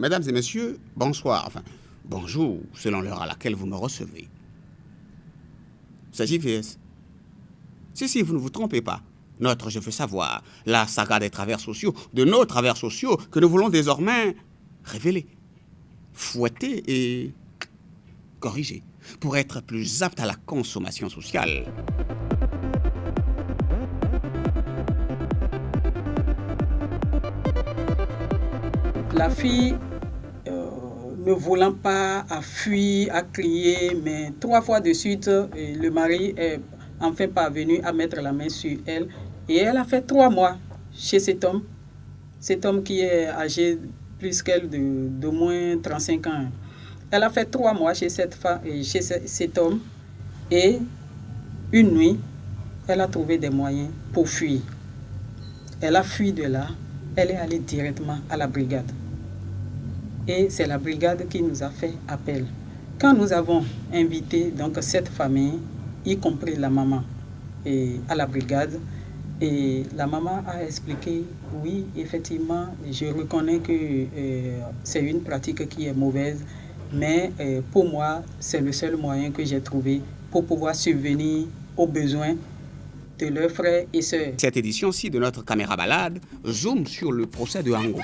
Mesdames et messieurs, bonsoir. Enfin, bonjour, selon l'heure à laquelle vous me recevez. C'est JVS. Si, vous ne vous trompez pas. Notre Je veux savoir, la saga des travers sociaux, de nos travers sociaux que nous voulons désormais révéler, fouetter et corriger pour être plus apte à la consommation sociale. La fille, ne voulant pas, a fui, a crié, mais 3 fois de suite, le mari est enfin parvenu à mettre la main sur elle. Et elle a fait 3 mois chez cet homme qui est âgé plus qu'elle de moins 35 ans. Elle a fait 3 mois chez cet homme et une nuit, elle a trouvé des moyens pour fuir. Elle a fui de là, elle est allée directement à la brigade. Et c'est la brigade qui nous a fait appel. Quand nous avons invité donc cette famille, y compris la maman, à la brigade, et la maman a expliqué, oui, effectivement, je reconnais que c'est une pratique qui est mauvaise, mais pour moi, c'est le seul moyen que j'ai trouvé pour pouvoir subvenir aux besoins de leurs frères et sœurs. Cette édition-ci de notre caméra balade zoome sur le procès de Ango.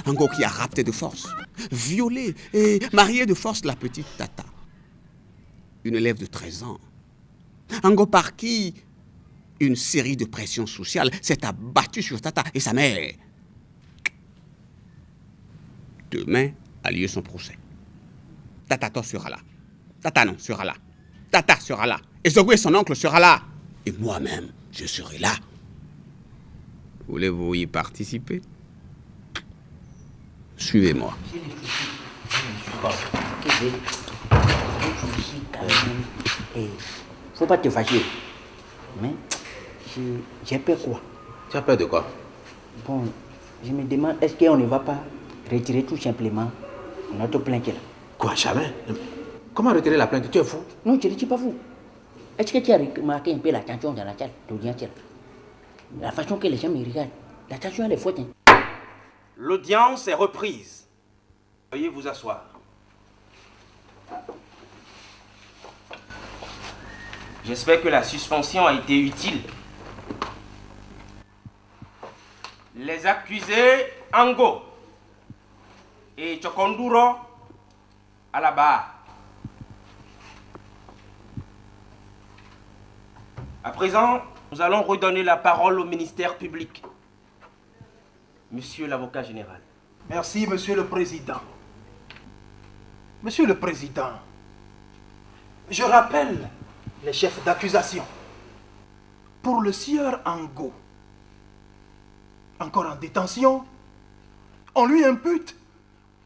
Ango qui a rapté de force, violé et marié de force la petite Tata, une élève de 13 ans. Ango par qui une série de pressions sociales s'est abattue sur Tata et sa mère. Demain a lieu son procès. Tata sera là. Tata non sera là. Tata sera là. Et Zogou et son oncle sera là. Et moi-même, je serai là. Voulez-vous y participer? Suivez-moi. Faut pas te fâcher. Mais j'ai peur quoi? Tu as peur de quoi? Bon, je me demande, est-ce qu'on ne va pas retirer tout simplement notre plainte là? Quoi, jamais? Comment retirer la plainte? Tu es fou? Non, je ne suis pas fou. Est-ce que tu as remarqué un peu l'attention dans la salle d'audience? La façon que les gens me regardent, l'attention elle est forte. L'audience est reprise. Veuillez vous asseoir. J'espère que la suspension a été utile. Les accusés Ango et Chokonduro à la barre. À présent, nous allons redonner la parole au ministère public. Monsieur l'avocat général. Merci, Monsieur le Président. Monsieur le Président, je rappelle les chefs d'accusation. Pour le sieur Ango, encore en détention, on lui impute,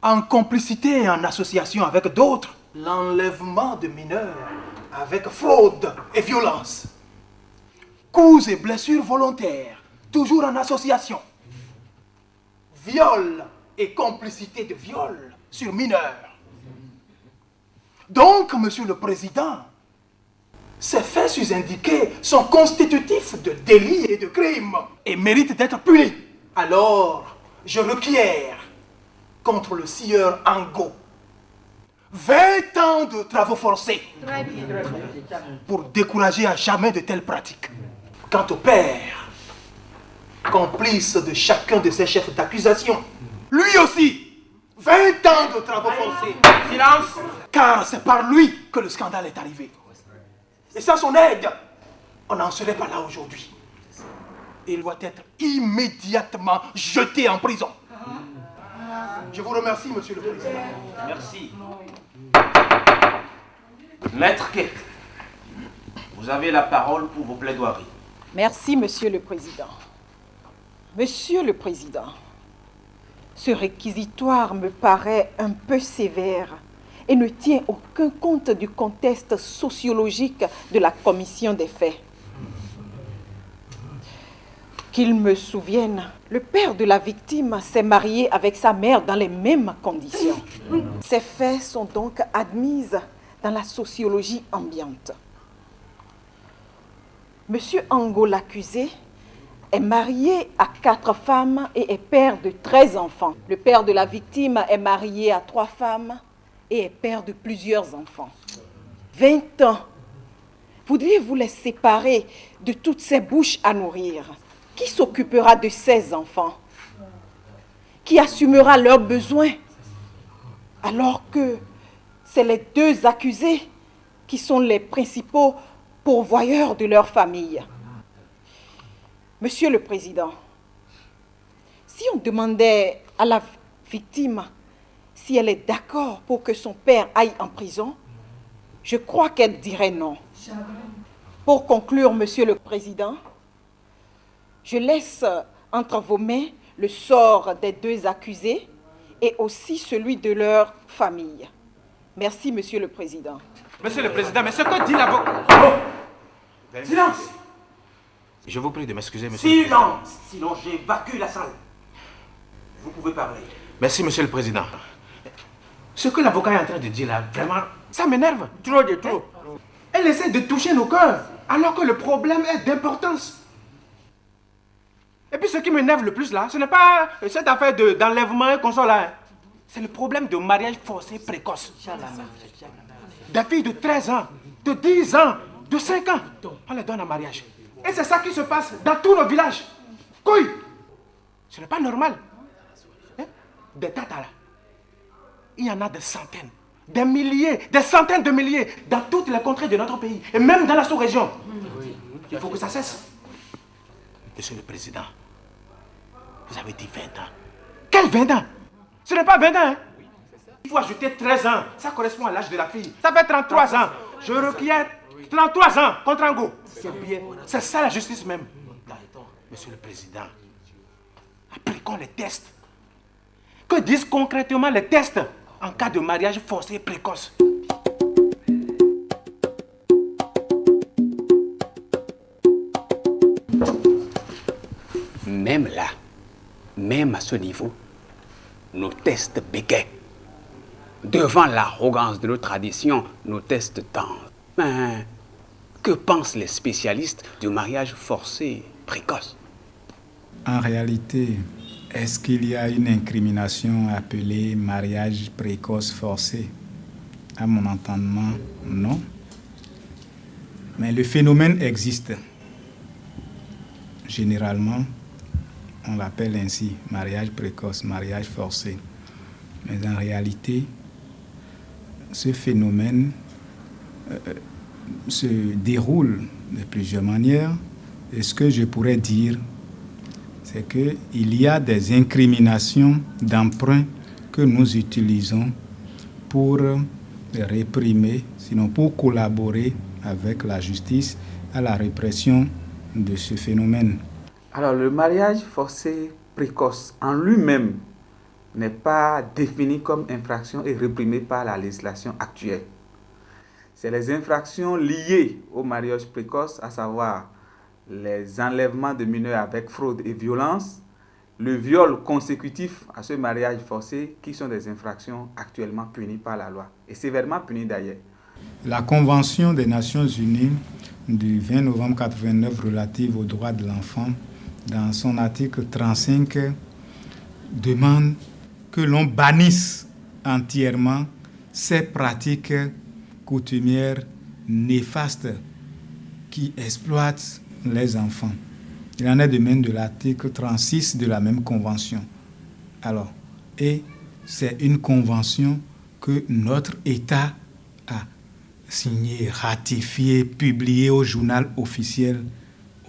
en complicité et en association avec d'autres, l'enlèvement de mineurs avec fraude et violence. Coups et blessures volontaires, toujours en association. Viol et complicité de viol sur mineurs. Donc, Monsieur le Président, ces faits sus-indiqués sont constitutifs de délits et de crimes et méritent d'être punis. Alors, je requiers contre le sieur Ango 20 ans de travaux forcés. Très bien. Pour décourager à jamais de telles pratiques. Quant au père, complice de chacun de ces chefs d'accusation, lui aussi, 20 ans de travaux forcés. Silence! Car c'est par lui que le scandale est arrivé. Et sans son aide, on n'en serait pas là aujourd'hui. Il doit être immédiatement jeté en prison. Je vous remercie, Monsieur le Président. Merci. Maître Kett, vous avez la parole pour vos plaidoiries. Merci, Monsieur le Président. Monsieur le Président, ce réquisitoire me paraît un peu sévère et ne tient aucun compte du contexte sociologique de la commission des faits. Qu'il me souvienne, le père de la victime s'est marié avec sa mère dans les mêmes conditions. Ces faits sont donc admis dans la sociologie ambiante. Monsieur Ango, l'accusé, est marié à 4 femmes et est père de 13 enfants. Le père de la victime est marié à 3 femmes et est père de plusieurs enfants. 20 ans. Voudriez-vous les séparer de toutes ces bouches à nourrir? Qui s'occupera de ces enfants? Qui assumera leurs besoins? Alors que c'est les 2 accusés qui sont les principaux pourvoyeurs de leur famille. Monsieur le Président, si on demandait à la victime si elle est d'accord pour que son père aille en prison, je crois qu'elle dirait non. Pour conclure, Monsieur le Président, je laisse entre vos mains le sort des 2 accusés et aussi celui de leur famille. Merci, Monsieur le Président. Monsieur le Président, mais ce que dit l'avocat... Oh. Silence! Je vous prie de m'excuser, monsieur. Le Silence! Sinon j'évacue la salle. Vous pouvez parler. Merci, monsieur le président. Ce que l'avocat est en train de dire là, vraiment, ça m'énerve. Trop de trop. Elle essaie de toucher nos cœurs, alors que le problème est d'importance. Et puis ce qui m'énerve le plus là, ce n'est pas cette affaire d'enlèvement et consort là. C'est le problème de mariage forcé précoce. Des filles de 13 ans, de 10 ans, de 5 ans, on les donne en mariage. Et c'est ça qui se passe dans tous nos villages. Couille! Ce n'est pas normal. Hein? Des tatas là, il y en a des centaines, des milliers, des centaines de milliers dans toutes les contrées de notre pays et même dans la sous-région. Il faut que ça cesse. Monsieur le Président, vous avez dit 20 ans. Quel 20 ans? Ce n'est pas 20 ans, hein? Il faut ajouter 13 ans. Ça correspond à l'âge de la fille. Ça fait 33 ans. Je requiers 33 ans contre Ango. C'est bien. C'est ça la justice même. Monsieur le Président, appliquons les tests. Que disent concrètement les tests en cas de mariage forcé et précoce? Même là, même à ce niveau, nos tests bégaient. Devant l'arrogance de nos traditions, nos tests tendent. Mais que pensent les spécialistes du mariage forcé précoce? En réalité, est-ce qu'il y a une incrimination appelée mariage précoce forcé? À mon entendement, non. Mais le phénomène existe. Généralement, on l'appelle ainsi, mariage précoce, mariage forcé. Mais en réalité, ce phénomène se déroule de plusieurs manières. Et ce que je pourrais dire, c'est qu'il y a des incriminations d'emprunt que nous utilisons pour réprimer, sinon pour collaborer avec la justice à la répression de ce phénomène. Alors, le mariage forcé précoce en lui-même n'est pas défini comme infraction et réprimé par la législation actuelle. C'est les infractions liées au mariage précoce, à savoir les enlèvements de mineurs avec fraude et violence, le viol consécutif à ce mariage forcé, qui sont des infractions actuellement punies par la loi, et sévèrement punies d'ailleurs. La Convention des Nations Unies du 20 novembre 1989 relative aux droits de l'enfant, dans son article 35, demande que l'on bannisse entièrement ces pratiques coutumières néfastes qui exploitent les enfants. Il en est de même de l'article 36 de la même convention. Alors, et c'est une convention que notre État a signée, ratifiée, publiée au journal officiel.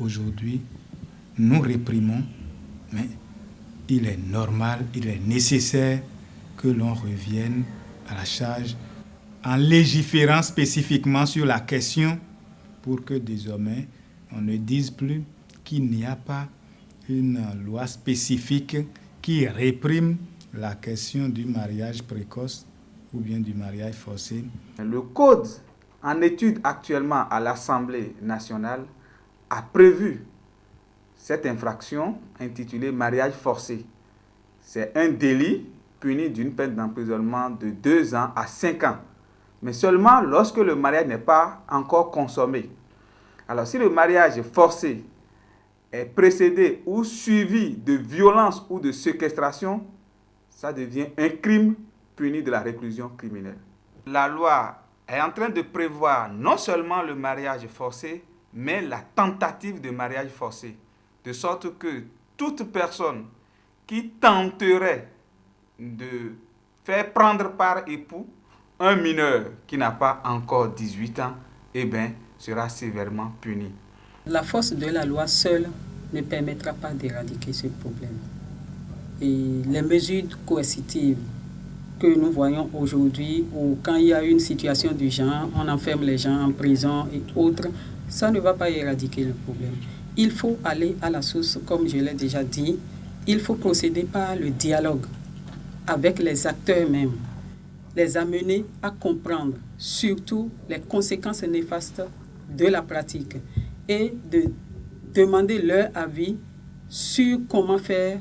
Aujourd'hui, nous réprimons, mais il est normal, il est nécessaire que l'on revienne à la charge en légiférant spécifiquement sur la question pour que désormais on ne dise plus qu'il n'y a pas une loi spécifique qui réprime la question du mariage précoce ou bien du mariage forcé. Le code en étude actuellement à l'Assemblée nationale a prévu cette infraction intitulée mariage forcé. C'est un délit puni d'une peine d'emprisonnement de 2 ans à 5 ans, mais seulement lorsque le mariage n'est pas encore consommé. Alors si le mariage forcé est précédé ou suivi de violence ou de séquestration, ça devient un crime puni de la réclusion criminelle. La loi est en train de prévoir non seulement le mariage forcé, mais la tentative de mariage forcé. De sorte que toute personne qui tenterait de faire prendre par époux un mineur qui n'a pas encore 18 ans, eh bien, sera sévèrement puni. La force de la loi seule ne permettra pas d'éradiquer ce problème. Et les mesures coercitives que nous voyons aujourd'hui, ou quand il y a une situation du genre, on enferme les gens en prison et autres, ça ne va pas éradiquer le problème. Il faut aller à la source, comme je l'ai déjà dit. Il faut procéder par le dialogue avec les acteurs eux-mêmes, les amener à comprendre surtout les conséquences néfastes de la pratique et de demander leur avis sur comment faire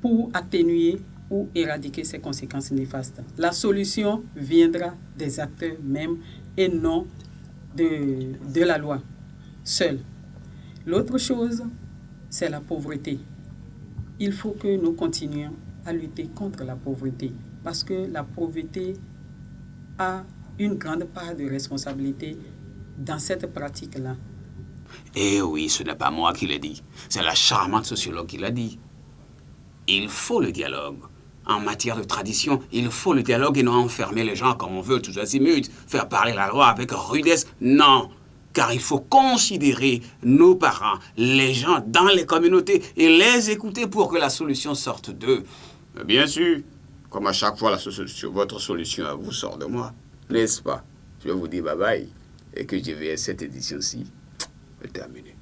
pour atténuer ou éradiquer ces conséquences néfastes. La solution viendra des acteurs mêmes et non de la loi seule. L'autre chose, c'est la pauvreté. Il faut que nous continuions à lutter contre la pauvreté parce que la pauvreté a une grande part de responsabilité dans cette pratique-là. Eh oui, ce n'est pas moi qui l'ai dit. C'est la charmante sociologue qui l'a dit. Il faut le dialogue. En matière de tradition, il faut le dialogue et non enfermer les gens comme on veut, tous azimuts, faire parler la loi avec rudesse. Non, car il faut considérer nos parents, les gens dans les communautés et les écouter pour que la solution sorte d'eux. Bien sûr, comme à chaque fois, votre solution à vous sort de moi, n'est-ce pas? Je vous dis bye bye et que je vais cette édition-ci terminer.